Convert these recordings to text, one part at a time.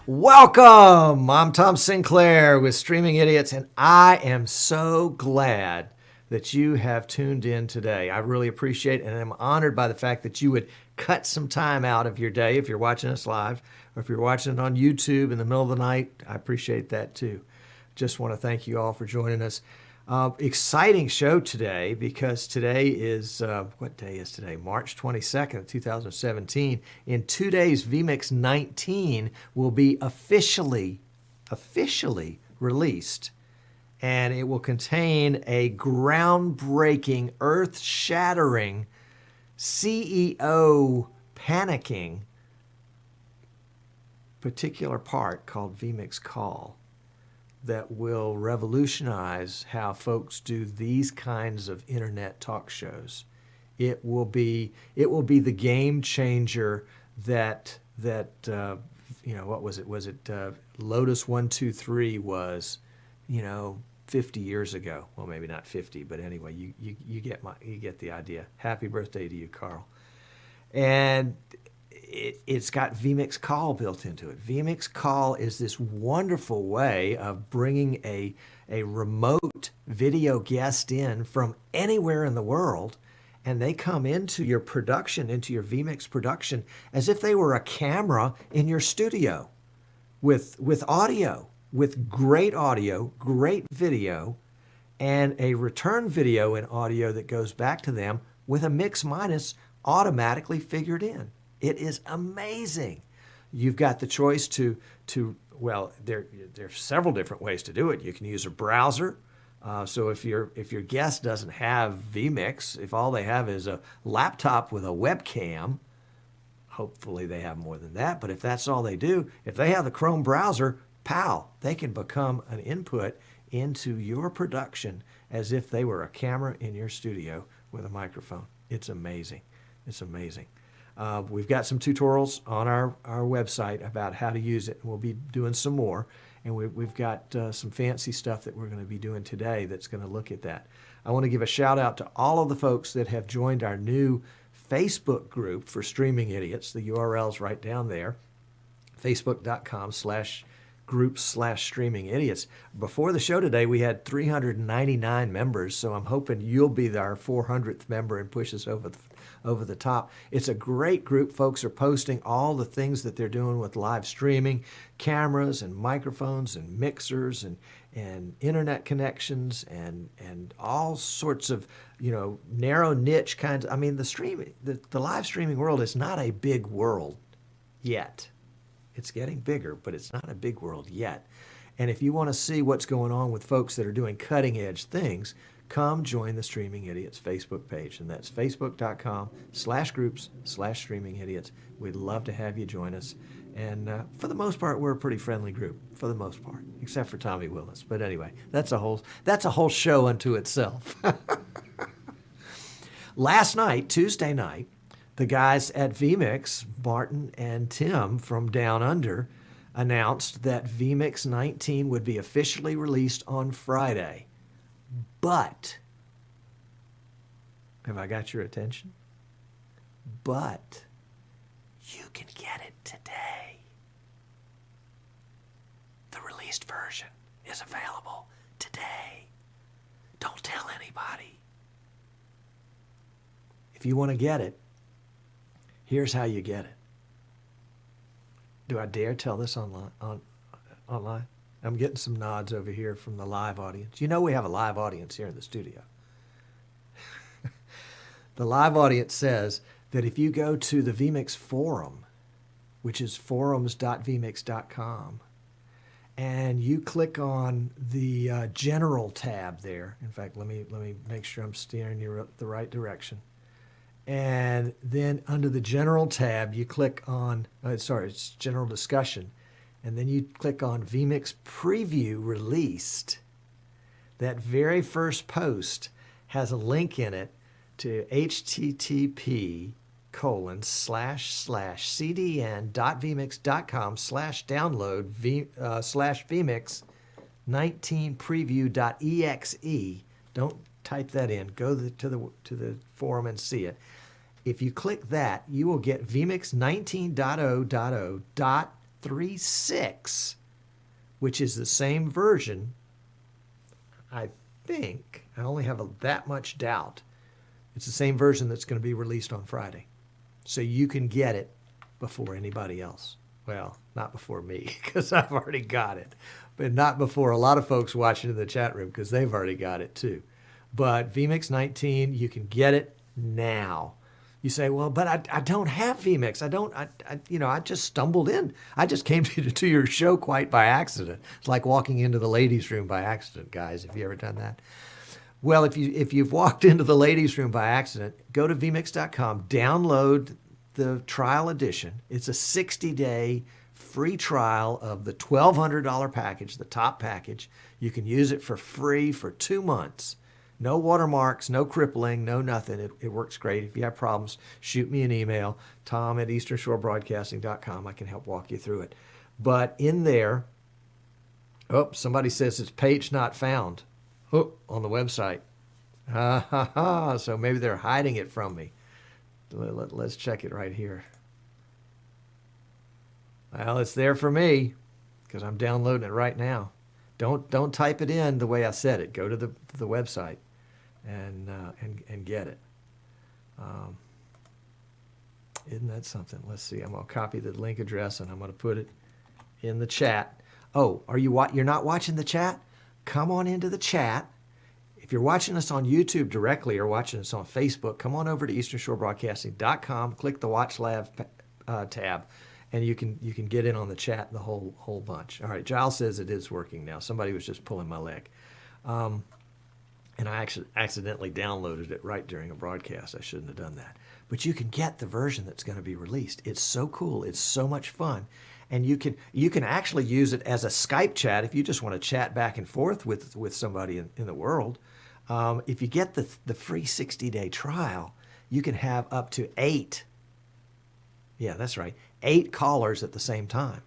Welcome! I'm Tom Sinclair with Streaming Idiots, and I am so glad that you have tuned in today. I really appreciate it, and I'm honored by the fact that you would cut some time out of your day if you're watching us live, or if you're watching it on YouTube in the middle of the night. I appreciate that too. Just want to thank you all for joining us. Exciting show today, because today is, what day is today? March 22nd, 2017. In 2 days, vMix 19 will be officially released. And it will contain a groundbreaking, earth-shattering, CEO panicking particular part called vMix Call that will revolutionize how folks do these kinds of internet talk shows. It will be the game changer that what was it? Was it Lotus 123 was, 50 years ago. Well, maybe not 50, but anyway, you get the idea. Happy birthday to you, Carl. And it's got vMix Call built into it. vMix Call is this wonderful way of bringing a remote video guest in from anywhere in the world, and they come into your production, into your vMix production, as if they were a camera in your studio with audio, with great audio, great video, and a return video and audio that goes back to them with a mix minus automatically figured in. It is amazing. You've got the choice well, there's several different ways to do it. You can use a browser. So if your guest doesn't have vMix, if all they have is a laptop with a webcam, hopefully they have more than that, but if that's all they do, if they have the Chrome browser, pow, they can become an input into your production as if they were a camera in your studio with a microphone. It's amazing. It's amazing. We've got some tutorials on our website about how to use it. We'll be doing some more. And we've got some fancy stuff that we're going to be doing today that's going to look at that. I want to give a shout out to all of the folks that have joined our new Facebook group for Streaming Idiots. The URL's right down there, facebook.com/groups/Streaming Idiots. Before the show today, we had 399 members, so I'm hoping you'll be our 400th member and push us over the top. It's a great group. Folks are posting all the things that they're doing with live streaming, cameras and microphones and mixers and internet connections and all sorts of narrow niche kinds. I mean, the live streaming world is not a big world yet. It's getting bigger, but it's not a big world yet. And if you want to see what's going on with folks that are doing cutting edge things, come join the Streaming Idiots Facebook page. And that's facebook.com/groups/Streaming Idiots. We'd love to have you join us. And for the most part, we're a pretty friendly group, for the most part, except for Tommy Willis. But anyway, that's a whole show unto itself. Last night, Tuesday night, the guys at vMix, Martin and Tim from Down Under, announced that vMix 19 would be officially released on Friday. But, have I got your attention? But, you can get it today. The released version is available today. Don't tell anybody. If you want to get it, here's how you get it. Do I dare tell this online? I'm getting some nods over here from the live audience. We have a live audience here in the studio. The live audience says that if you go to the vMix forum, which is forums.vmix.com, and you click on the general tab there. In fact, let me make sure I'm steering you the right direction. And then under the general tab, you click on, it's general discussion. And then you click on vMix Preview Released. That very first post has a link in it to http://cdn.vmix.com/download/vmix 19preview.exe. Don't type that in. Go to the forum and see it. If you click that, you will get vMix 19.0.0.36, which is the same version. I think, I only have that much doubt, it's the same version that's going to be released on Friday. So you can get it before anybody else. Well, not before me, because I've already got it. But not before a lot of folks watching in the chat room, because they've already got it too. But vMix 19, you can get it now. You say, well, but I don't have vMix. I just stumbled in. I just came to your show quite by accident. It's like walking into the ladies' room by accident, guys. Have you ever done that? Well, if you've walked into the ladies' room by accident, go to vmix.com, download the trial edition. It's a 60-day free trial of the $1,200 package, the top package. You can use it for free for 2 months. No watermarks, no crippling, no nothing. It works great. If you have problems, shoot me an email, tom@easternshorebroadcasting.com. I can help walk you through it. But in there, somebody says it's page not found on the website. So maybe they're hiding it from me. Let's check it right here. Well, it's there for me because I'm downloading it right now. Don't type it in the way I said it. Go to the website and get it. Isn't that something? Let's see. I'm gonna copy the link address and I'm gonna put it in the chat. Oh, you're not watching the chat? Come on into the chat. If you're watching us on YouTube directly or watching us on Facebook, come on over to easternshorebroadcasting.com. Click the Watch Lab tab. And you can get in on the chat the whole bunch. All right, Giles says it is working now. Somebody was just pulling my leg. And I actually accidentally downloaded it right during a broadcast. I shouldn't have done that. But you can get the version that's going to be released. It's so cool. It's so much fun. And you can actually use it as a Skype chat if you just want to chat back and forth with somebody in the world. If you get the free 60-day trial, you can have up to 8. Yeah, that's right. 8 callers at the same time.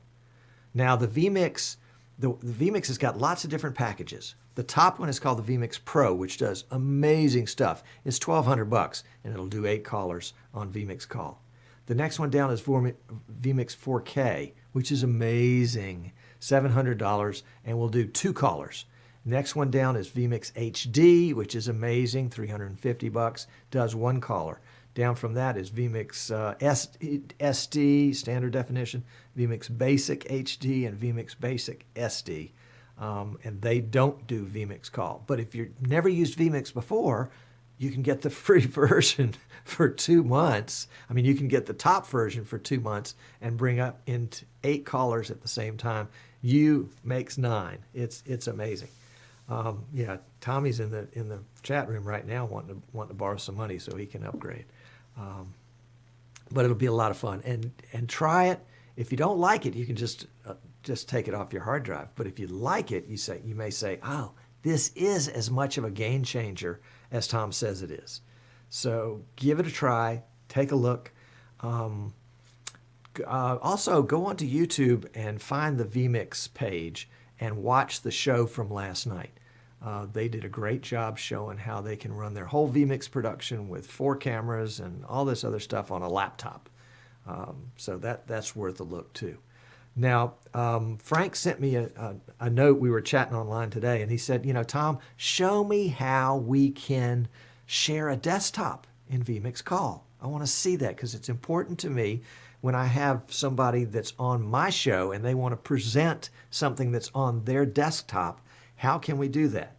Now the vMix has got lots of different packages. The top one is called the vMix Pro, which does amazing stuff. It's $1,200 and it'll do 8 callers on vMix Call. The next one down is vMix 4K, which is amazing, $700 and will do 2 callers. Next one down is vMix HD, which is amazing, $350, does 1 caller. Down from that is vMix SD, standard definition, vMix Basic HD, and vMix Basic SD. And they don't do vMix Call. But if you've never used vMix before, you can get the free version for 2 months. I mean, you can get the top version for 2 months and bring up into 8 callers at the same time. U makes 9. It's amazing. Yeah, Tommy's in the chat room right now wanting to borrow some money so he can upgrade. But it'll be a lot of fun. And try it. If you don't like it, you can just take it off your hard drive. But if you like it, you may say, oh, this is as much of a game changer as Tom says it is. So give it a try. Take a look. Also, go onto YouTube and find the vMix page and watch the show from last night. They did a great job showing how they can run their whole vMix production with 4 cameras and all this other stuff on a laptop. So that's worth a look too. Now, Frank sent me a note. We were chatting online today, and he said, Tom, show me how we can share a desktop in vMix Call. I want to see that because it's important to me when I have somebody that's on my show and they want to present something that's on their desktop. How can we do that?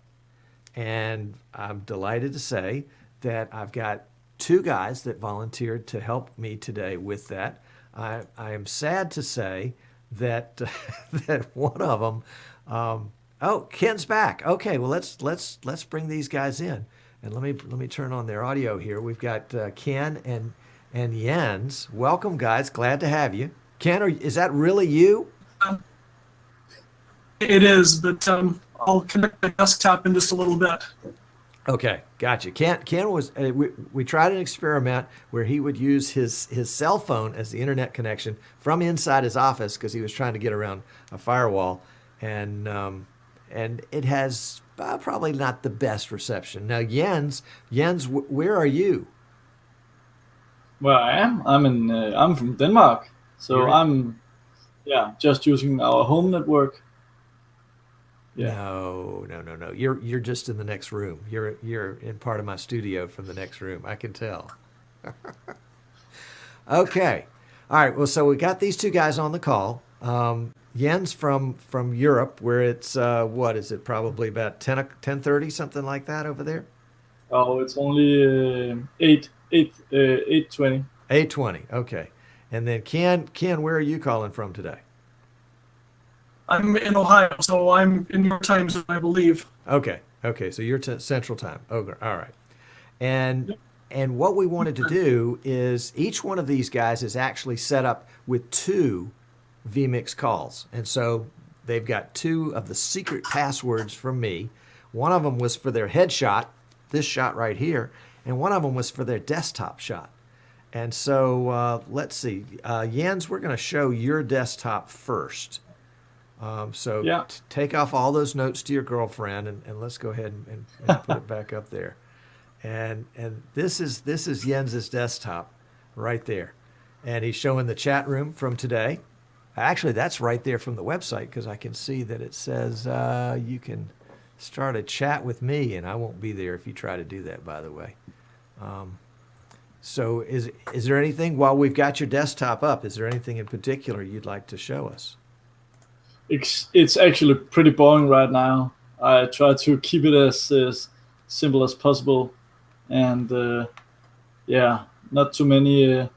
And I'm delighted to say that I've got 2 guys that volunteered to help me today with that. I am sad to say that that one of them, Ken's back. Okay, well let's bring these guys in, and let me turn on their audio here. We've got Ken and Jens. Welcome, guys. Glad to have you. Ken, is that really you? It is, but I'll connect the desktop in just a little bit. Okay, gotcha. Ken was, we tried an experiment where he would use his cell phone as the internet connection from inside his office because he was trying to get around a firewall, and it has probably not the best reception. Now, Jens, where are you? Where I am, I'm from Denmark, so You're I'm just using our home network. Yeah. No, no, no, no. You're just in the next room. You're in part of my studio from the next room. I can tell. Okay. All right. Well, so we got these two guys on the call. Jens from Europe, where it's what is it? Probably about 10:30, something like that over there. Oh, it's only 8:20. 8:20. Okay. And then Ken, where are you calling from today? I'm in Ohio, so I'm in your time zone, I believe. Okay. Okay. So you're Central Time. Okay. All right. And Yep. and what we wanted to do is each one of these guys is actually set up with two vMix calls. And so they've got two of the secret passwords from me. One of them was for their headshot, this shot right here, and one of them was for their desktop shot. And so let's see. Jens, we're going to show your desktop first. So Yeah. take off all those notes to your girlfriend, and let's go ahead and put it back up there. And this is Jens's desktop right there. And he's showing the chat room from today. Actually, that's right there from the website because I can see that it says you can start a chat with me, and I won't be there if you try to do that, by the way. So is there anything, while we've got your desktop up, is there anything in particular you'd like to show us? It's actually pretty boring right now. I try to keep it as simple as possible, and not too many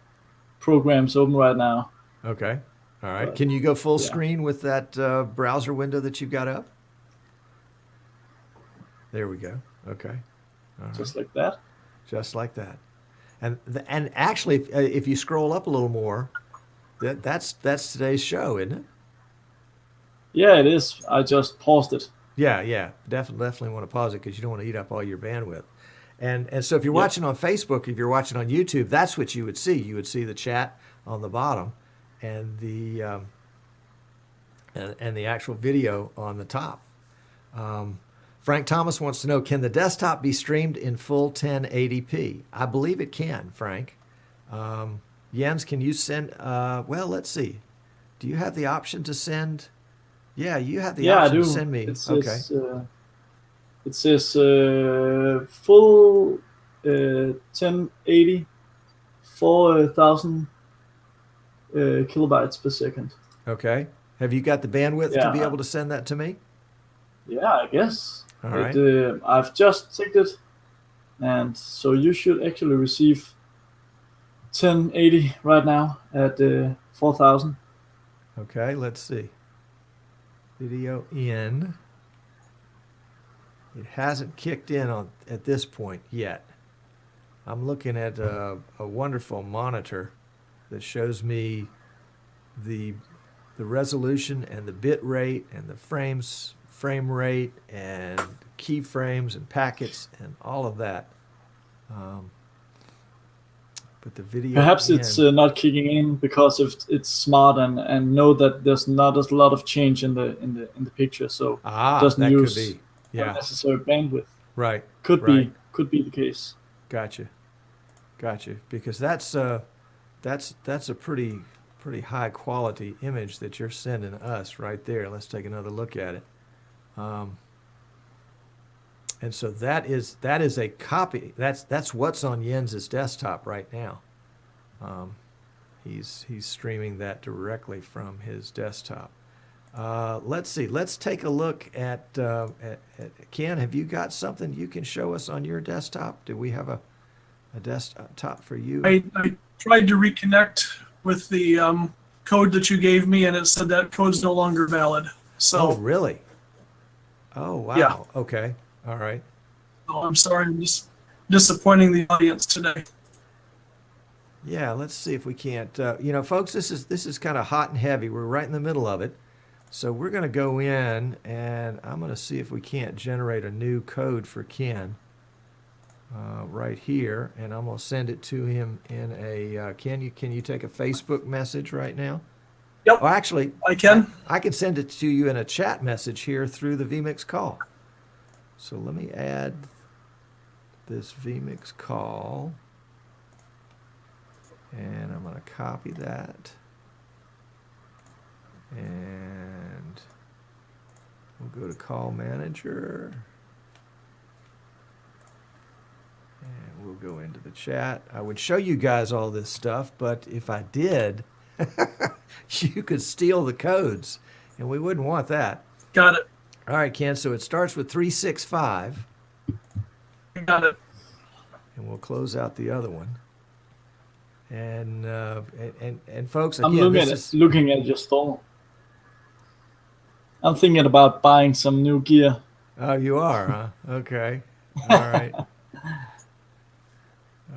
programs open right now. Okay. All right. But Can you go full yeah, screen with that browser window that you've got up? There we go. Okay. All right. just like that. Just like that. And actually, if you scroll up a little more, that's today's show, isn't it? Yeah, it is. I just paused it. Yeah, yeah. Definitely want to pause it because you don't want to eat up all your bandwidth. And so if you're Yep. watching on Facebook, if you're watching on YouTube, that's what you would see. You would see the chat on the bottom, and the actual video on the top. Frank Thomas wants to know, can the desktop be streamed in full 1080p? I believe it can, Frank. Jens, can you send, well, let's see. Do you have the option to send? Yeah, you have the Yeah, I option do. to send me. Okay. It says full 1080, 4,000 kilobytes per second. Okay. Have you got the bandwidth to be Yeah, able to send that to me? yeah, I guess. All right. I've just checked it, and so you should actually receive 1080 right now at 4,000. Okay, let's see. Video in. It hasn't kicked in at this point yet. I'm looking at a wonderful monitor that shows me the resolution and the bit rate and the frame rate and keyframes and packets and all of that. But the video Perhaps in, it's not kicking in because it's smart and know that there's not a lot of change in the picture, so it doesn't that could use be. Yeah, unnecessary bandwidth. right. Could Right. be the case. Gotcha. Because that's a pretty high quality image that you're sending us right there. Let's take another look at it. And so that is a copy. That's what's on Jens's desktop right now. He's streaming that directly from his desktop. Let's see. Let's take a look at Ken. Have you got something you can show us on your desktop? Do we have a desktop for you? I tried to reconnect with the code that you gave me, and it said that code's no longer valid. Oh, So, really? Oh, wow. Yeah. Okay. All right. I'm sorry, I'm just disappointing the audience today. Yeah, let's see if we can't. Folks, this is kind of hot and heavy. We're right in the middle of it. So we're going to go in, and I'm going to see if we can't generate a new code for Ken right here, and I'm going to send it to him in a. Can you take a Facebook message right now? Yep, Oh, actually, I can. I can send it to you in a chat message here through the vMix call. So let me add this vMix call. And I'm going to copy that. And we'll go to Call Manager. And we'll go into the chat. I would show you guys all this stuff, but if I did, you could steal the codes, and we wouldn't want that. Got it. All right, Ken, so it starts with 365. Got it. And we'll close out the other one. And folks, I'm again, looking at your store. I'm thinking about buying some new gear. Oh, you are, huh? Okay. All right.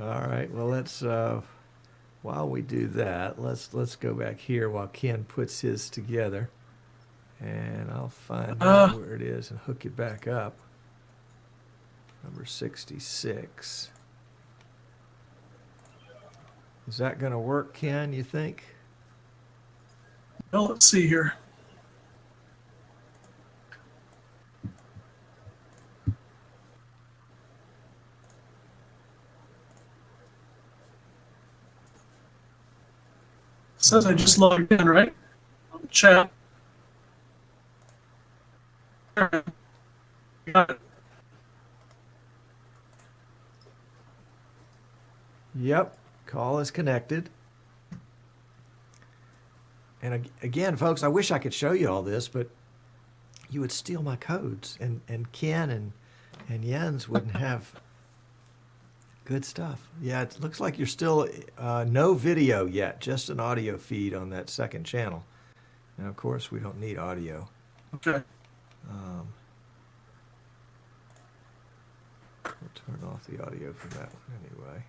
All right. Well, let's while we do that, let's go back here while Ken puts his together, and I'll find out where it is and hook it back up. Number 66. Is that going to work, Ken, you think? Well, let's see here. It says I just logged in, right? Chat. Got it. Yep. Call is connected. And again, folks, I wish I could show you all this, but you would steal my codes, and Ken and Jens wouldn't have good stuff. Yeah, it looks like you're still no video yet, just an audio feed on that second channel. And of course, we don't need audio. Okay. We'll turn off the audio for that one anyway.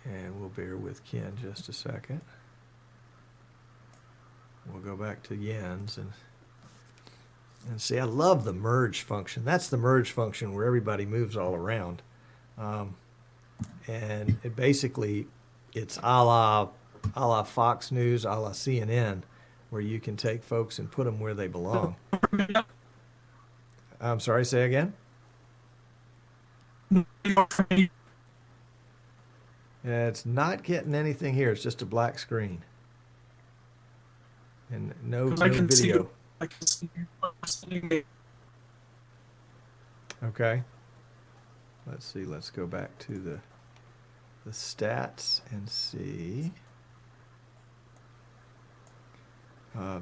And we'll bear with Ken just a second. We'll go back to Jens and see, I love the merge function. That's the merge function where everybody moves all around. And it basically, it's a la Fox News, a la CNN, where you can take folks and put them where they belong. I'm sorry, say again? It's not getting anything here. It's just a black screen. And no video. I can see. Okay. Let's see. Let's go back to the stats and see.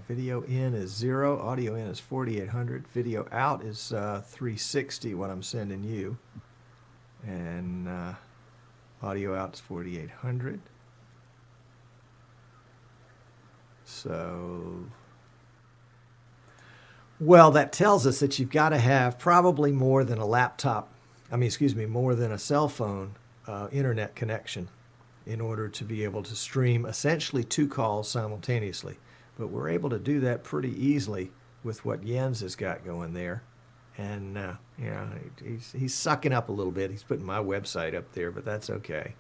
Video in is 0. Audio in is 4800. Video out is 360, what I'm sending you. And audio out is 4800. So, well, that tells us that you've got to have probably more than a laptop, more than a cell phone internet connection in order to be able to stream essentially 2 calls simultaneously. But we're able to do that pretty easily with what Jens has got going there. And, he's sucking up a little bit. He's putting my website up there, but that's okay.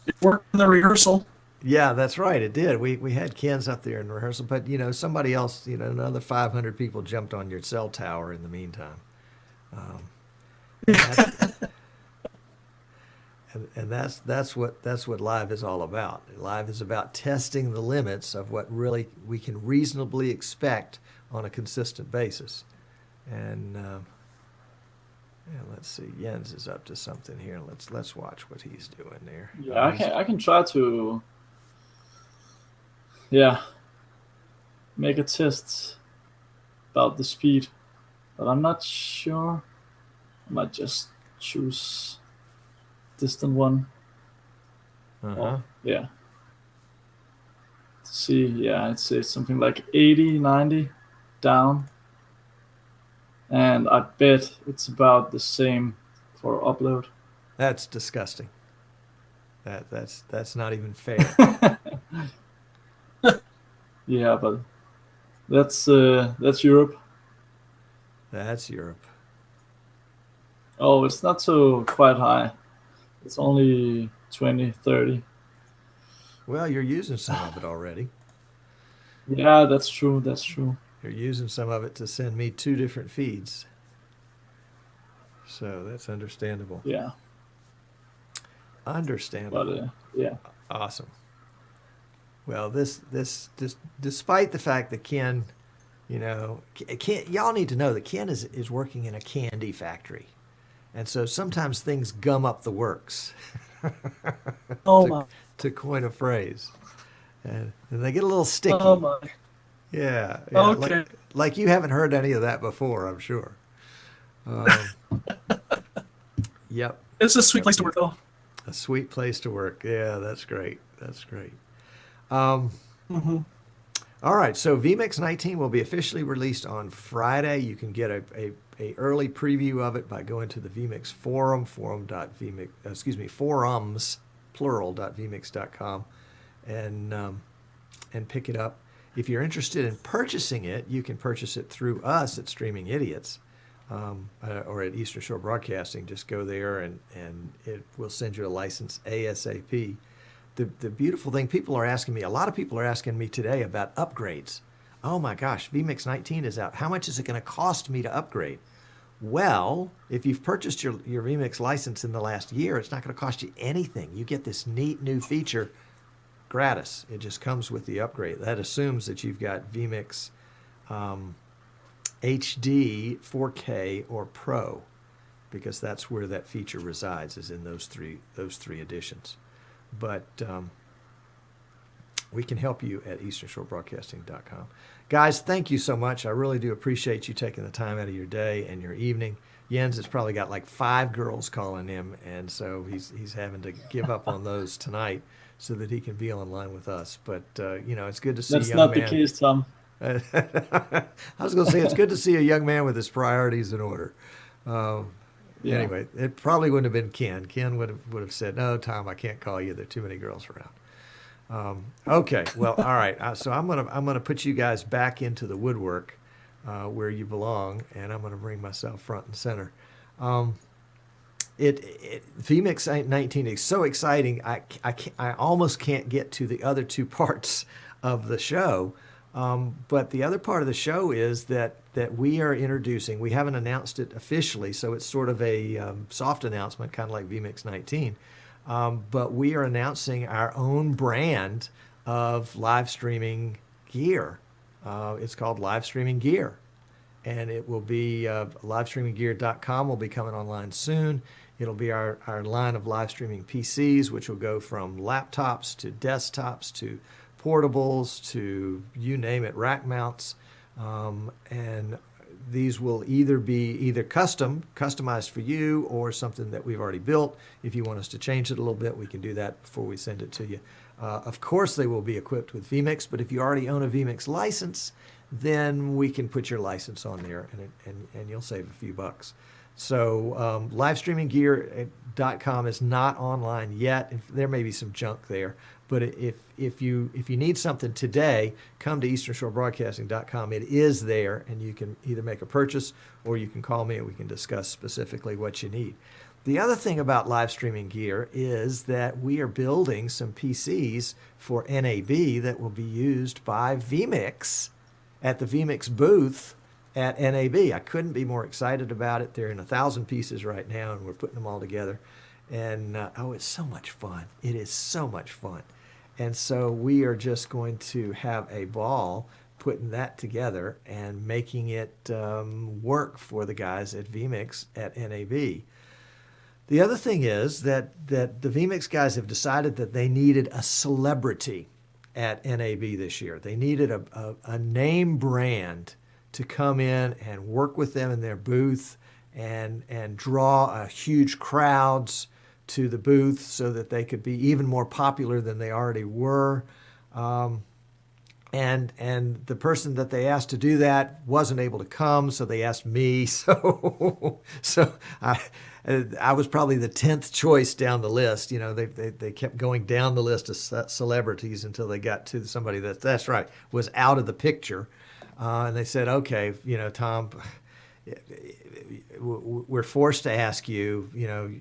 It worked in the rehearsal. Yeah, that's right. It did. We had Ken's up there in rehearsal, but, somebody else, another 500 people jumped on your cell tower in the meantime. And that's what live is all about. Live is about testing the limits of what really we can reasonably expect on a consistent basis. And let's see, Jens is up to something here. Let's watch what he's doing there. Yeah, I can try to make a test about the speed, but I'm not sure. I might just choose distant one. Yeah. To see, I'd say something like 80, 90 down. And I bet it's about the same for upload. That's disgusting. That's not even fair. Yeah, but that's Europe. That's Europe. Oh, it's not so quite high. It's only 20, 30. Well, you're using some of it already. Yeah, that's true. That's true. You're using some of it to send me 2 different feeds. So that's understandable. Yeah, Understandable. but yeah, Awesome. Well, despite the fact that Ken, y'all need to know that Ken is working in a candy factory. And so sometimes things gum up the works, Oh to, my. to coin a phrase. And they get a little sticky. Oh my. Yeah, yeah. Okay. Like you haven't heard any of that before, I'm sure. Um, yep. It's a sweet place to work, though. A sweet place to work. Yeah, that's great. That's great. Um, Hmm. all right, so vMix 19 will be officially released on Friday. You can get a early preview of it by going to the vMix forum, forums, plural, .vmix.com, and pick it up. If you're interested in purchasing it, you can purchase it through us at Streaming Idiots, or at Eastern Shore Broadcasting. Just go there and it will send you a license ASAP. The beautiful thing, a lot of people are asking me today about upgrades. Oh my gosh, vMix 19 is out. How much is it going to cost me to upgrade? Well, if you've purchased your vMix license in the last year, it's not going to cost you anything. You get this neat new feature gratis. It just comes with the upgrade. That assumes that you've got vMix HD, 4K, or Pro, because that's where that feature resides, is in those three editions. But we can help you at easternshorebroadcasting.com. Guys, thank you so much. I really do appreciate you taking the time out of your day and your evening. Jens has probably got like 5 girls calling him, and so he's having to give up on those tonight so that he can be online with us. But it's good to see that's a young not man. the case, Tom. I was going to say it's good to see a young man with his priorities in order. Yeah. Anyway, it probably wouldn't have been Ken. Ken would have said, "No, Tom, I can't call you. There are too many girls around." Okay, well, all right. So I'm gonna put you guys back into the woodwork where you belong, and I'm gonna bring myself front and center. vMix 19 is so exciting. I almost can't get to the other 2 parts of the show. But the other part of the show is that we are introducing. We haven't announced it officially, so it's sort of a soft announcement, kind of like vMix 19. But we are announcing our own brand of live streaming gear. It's called Live Streaming Gear, and it will be livestreaminggear.com will be coming online soon. It'll be our line of live streaming PCs, which will go from laptops to desktops to portables to you name it, rack mounts, and these will either be customized for you, or something that we've already built. If you want us to change it a little bit, we can do that before we send it to you. Of course, they will be equipped with vMix, but if you already own a vMix license, then we can put your license on there, and you'll save a few bucks. So livestreaminggear.com is not online yet. There may be some junk there, but if you need something today, come to easternshorebroadcasting.com. It is there, and you can either make a purchase or you can call me and we can discuss specifically what you need. The other thing about live streaming gear is that we are building some PCs for NAB that will be used by vMix at the vMix booth at NAB. I couldn't be more excited about it. They're in 1,000 pieces right now, and we're putting them all together. And it's so much fun. It is so much fun. And so we are just going to have a ball putting that together and making it work for the guys at vMix at NAB. The other thing is that the vMix guys have decided that they needed a celebrity at NAB this year. They needed a name brand to come in and work with them in their booth and draw huge crowds to the booth so that they could be even more popular than they already were. And the person that they asked to do that wasn't able to come, so they asked me. So I was probably the 10th choice down the list. They kept going down the list of celebrities until they got to somebody that's right, was out of the picture. And they said, okay, Tom, we're forced to ask you,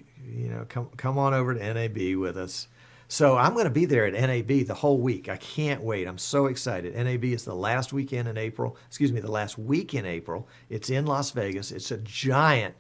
come on over to NAB with us. So I'm going to be there at NAB the whole week. I can't wait. I'm so excited. NAB is the last week in April. It's in Las Vegas. It's a giant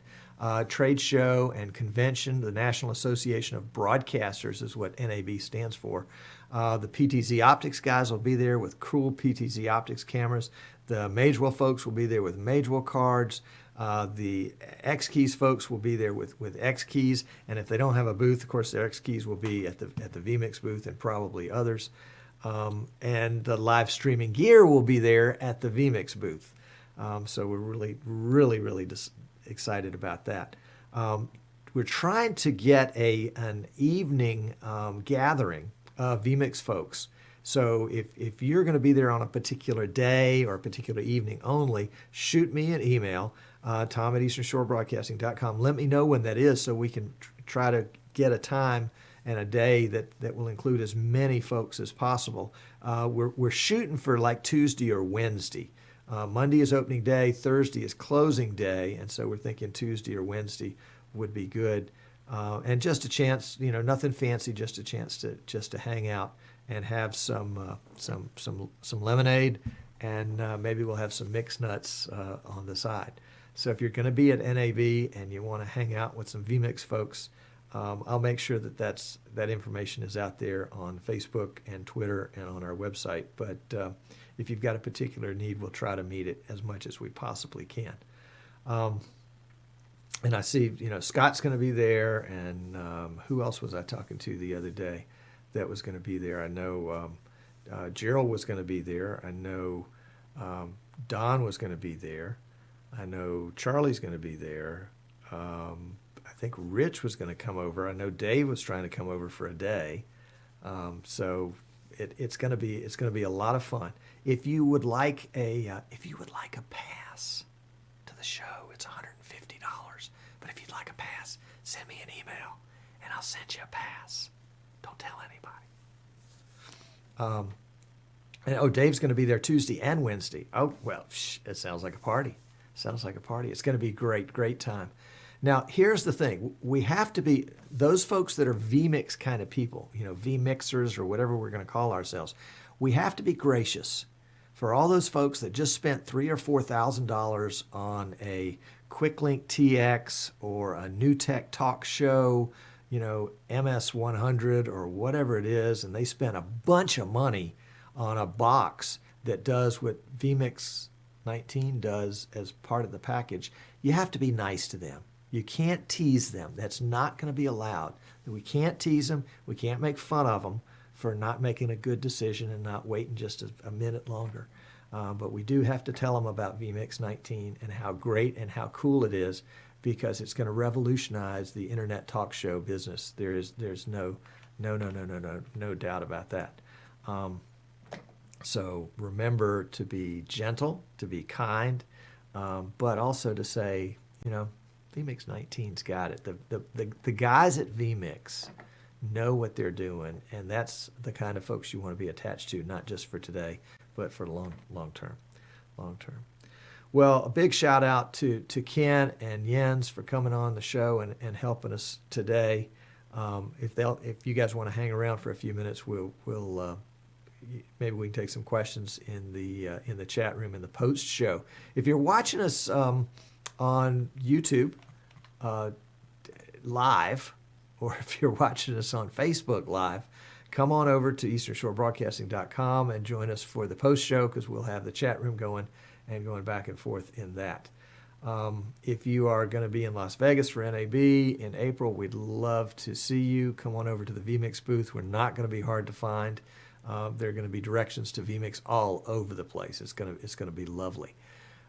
trade show and convention. The National Association of Broadcasters is what NAB stands for. The PTZ Optics guys will be there with cool PTZ Optics cameras. The Magewell folks will be there with Magewell cards. The X Keys folks will be there with X Keys, and if they don't have a booth, of course, their X Keys will be at the vMix booth and probably others. And the live streaming gear will be there at the vMix booth. So we're really excited about that. We're trying to get an evening gathering of vMix folks. So if you're going to be there on a particular day or a particular evening only, shoot me an email, Tom at easternshorebroadcasting.com. Let me know when that is so we can try to get a time and a day that will include as many folks as possible. We're shooting for like Tuesday or Wednesday. Monday is opening day, Thursday is closing day, and so we're thinking Tuesday or Wednesday would be good. And just a chance, nothing fancy, just a chance to hang out and have some lemonade, and maybe we'll have some mixed nuts on the side. So if you're going to be at NAB and you want to hang out with some vMix folks, I'll make sure that information is out there on Facebook and Twitter and on our website. But if you've got a particular need, we'll try to meet it as much as we possibly can. And I see, Scott's going to be there, and who else was I talking to the other day that was going to be there? I know Gerald was going to be there. I know Don was going to be there. I know Charlie's going to be there. I think Rich was going to come over. I know Dave was trying to come over for a day. So it's going to be a lot of fun. If you would like a pass to the show, it's $150. But if you'd like a pass, send me an email and I'll send you a pass. Don't tell anybody. And Dave's going to be there Tuesday and Wednesday. Oh, well, it sounds like a party. It's going to be great time. Now, here's the thing. We have to be, those folks that are vMix kind of people, vMixers or whatever we're going to call ourselves, we have to be gracious for all those folks that just spent $3,000 or $4,000 on a QuickLink TX or a New Tech Talk Show, MS100 or whatever it is, and they spent a bunch of money on a box that does what vMix 19 does as part of the package. You have to be nice to them. You can't tease them. That's not going to be allowed. We can't tease them. We can't make fun of them for not making a good decision and not waiting just a minute longer. But we do have to tell them about vMix 19 and how great and how cool it is, because it's going to revolutionize the internet talk show business. There's no doubt about that. So remember to be gentle, to be kind, but also to say, vMix 19's got it. The guys at vMix know what they're doing, and that's the kind of folks you want to be attached to, not just for today, but for long term. Well, a big shout out to Ken and Jens for coming on the show and helping us today. If you guys want to hang around for a few minutes, we'll maybe we can take some questions in the chat room in the post show. If you're watching us on YouTube live, or if you're watching us on Facebook live, come on over to easternshorebroadcasting.com and join us for the post show, because we'll have the chat room going back and forth in that. If you are going to be in Las Vegas for NAB in April, we'd love to see you. Come on over to the vMix booth. We're not going to be hard to find. There are going to be directions to vMix all over the place. It's going to be lovely.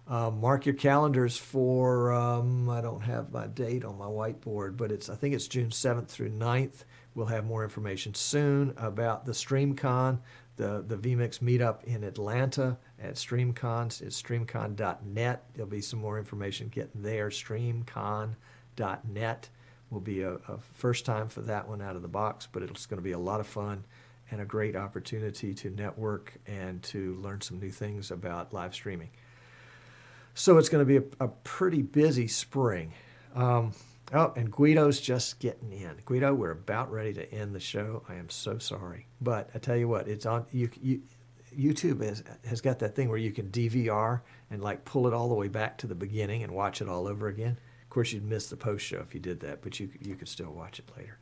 Mark your calendars for, I don't have my date on my whiteboard, but I think it's June 7th through 9th. We'll have more information soon about the StreamCon, the vMix meetup in Atlanta at StreamCon. It's streamcon.net. There'll be some more information getting there. Streamcon.net will be a first time for that one out of the box, but it's going to be a lot of fun and a great opportunity to network and to learn some new things about live streaming. So it's going to be a pretty busy spring. And Guido's just getting in. Guido, we're about ready to end the show. I am so sorry. But I tell you what, it's on. YouTube has got that thing where you can DVR and pull it all the way back to the beginning and watch it all over again. course, you'd miss the post show if you did that, but you could still watch it later.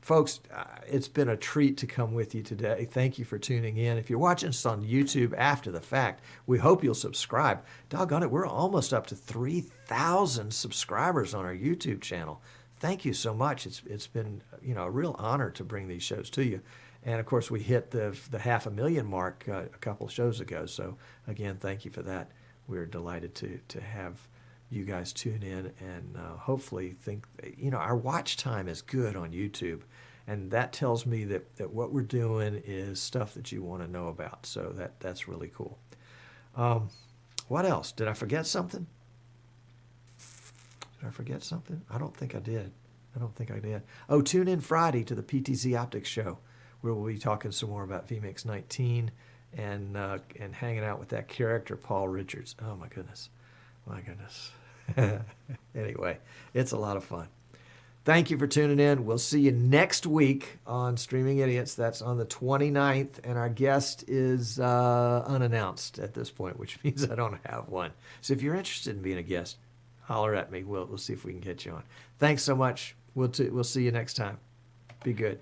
Folks, it's been a treat to come with you today. Thank you for tuning in. If you're watching us on YouTube after the fact, we hope you'll subscribe. Doggone it, we're almost up to 3,000 subscribers on our YouTube channel. Thank you so much. It's been a real honor to bring these shows to you. And of course, we hit the 500,000 mark a couple of shows ago. So again, thank you for that. We're delighted to have you guys tune in and hopefully think, our watch time is good on YouTube. And that tells me that what we're doing is stuff that you want to know about. So that's really cool. What else? Did I forget something? Did I forget something? I don't think I did. Oh, tune in Friday to the PTZ Optics show, where we'll be talking some more about vMix 19 and hanging out with that character, Paul Richards. Oh, my goodness. Anyway, it's a lot of fun. Thank you for tuning in. We'll see you next week on Streaming Idiots. That's on the 29th, and our guest is unannounced at this point, which means I don't have one. So if you're interested in being a guest, holler at me. We'll see if we can get you on. Thanks so much. We'll see you next time. Be good.